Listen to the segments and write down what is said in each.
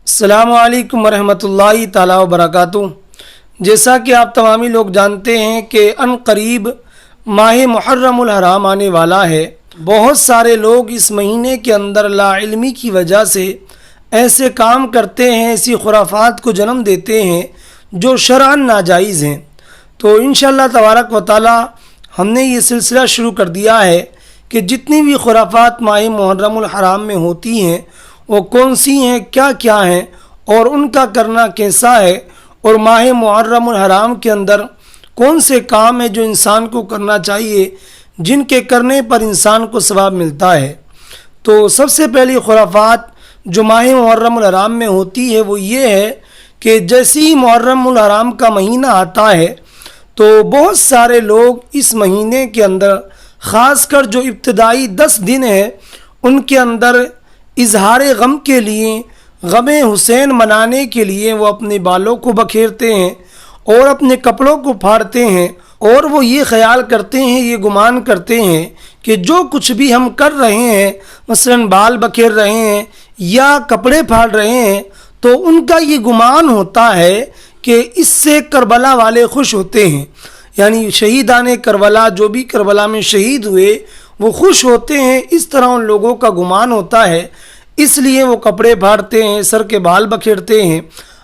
السلام علیکم ورحمۃ اللہ تعالی وبرکاتہ۔ جیسا کہ آپ تمامی لوگ جانتے ہیں کہ ان قریب ماہ محرم الحرام آنے والا ہے۔ بہت سارے لوگ اس مہینے کے اندر لا علمی کی وجہ سے ایسے کام کرتے ہیں، ایسی خرافات کو جنم دیتے ہیں جو شرعاً ناجائز ہیں۔ تو انشاءاللہ تبارک و تعالی ہم نے یہ سلسلہ شروع کر دیا ہے کہ جتنی بھی خرافات ماہ محرم الحرام میں ہوتی ہیں وہ کون سی ہیں، کیا کیا ہیں اور ان کا کرنا کیسا ہے، اور ماہ محرم الحرام کے اندر کون سے کام ہیں جو انسان کو کرنا چاہیے، جن کے کرنے پر انسان کو ثواب ملتا ہے۔ تو سب سے پہلی خرافات جو ماہ محرم الحرام میں ہوتی ہے وہ یہ ہے کہ جیسے ہی محرم الحرام کا مہینہ آتا ہے تو بہت سارے لوگ اس مہینے کے اندر، خاص کر جو ابتدائی 10 دن ہیں، ان کے اندر اظہار غم کے لیے، غم حسین منانے کے لیے وہ اپنے بالوں کو بکھیرتے ہیں اور اپنے کپڑوں کو پھاڑتے ہیں، اور وہ یہ خیال کرتے ہیں، یہ گمان کرتے ہیں کہ جو کچھ بھی ہم کر رہے ہیں، مثلا بال بکھیر رہے ہیں یا کپڑے پھاڑ رہے ہیں، تو ان کا یہ گمان ہوتا ہے کہ اس سے کربلا والے خوش ہوتے ہیں، یعنی شہیدان کربلا جو بھی کربلا میں شہید ہوئے وہ خوش ہوتے ہیں، اس طرح ان لوگوں کا گمان ہوتا ہے، اس لیے وہ کپڑے پھاڑتے ہیں، سر کے بال بکھیرتے ہیں۔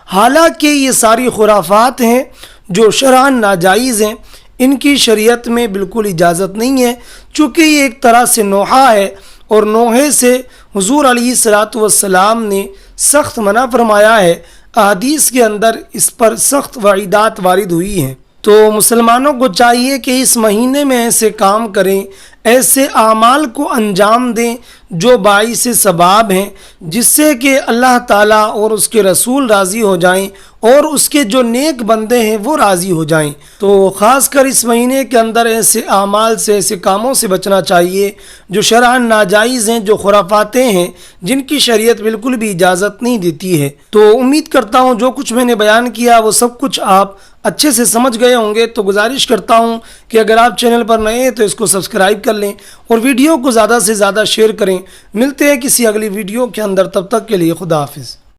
حالانکہ یہ ساری خرافات ہیں جو شرعاً ناجائز ہیں، ان کی شریعت میں بالکل اجازت نہیں ہے، چونکہ یہ ایک طرح سے نوحہ ہے، اور نوحے سے حضور علیہ الصلاۃ والسلام نے سخت منع فرمایا ہے، احادیث کے اندر اس پر سخت وعیدات وارد ہوئی ہیں۔ تو مسلمانوں کو چاہیے کہ اس مہینے میں ایسے کام کریں، ایسے اعمال کو انجام دیں جو باعث ثواب ہیں، جس سے کہ اللہ تعالیٰ اور اس کے رسول راضی ہو جائیں اور اس کے جو نیک بندے ہیں وہ راضی ہو جائیں۔ تو خاص کر اس مہینے کے اندر ایسے اعمال سے، ایسے کاموں سے بچنا چاہیے جو شرعاً ناجائز ہیں، جو خرافاتیں ہیں، جن کی شریعت بالکل بھی اجازت نہیں دیتی ہے۔ تو امید کرتا ہوں جو کچھ میں نے بیان کیا وہ سب کچھ آپ اچھے سے سمجھ گئے ہوں گے۔ تو گزارش کرتا ہوں کہ اگر آپ چینل پر نئے ہیں تو اس کو سبسکرائب کر لیں اور ویڈیو کو زیادہ سے زیادہ شیئر کریں۔ ملتے ہیں کسی اگلی ویڈیو کے اندر، تب تک کے لیے خدا حافظ۔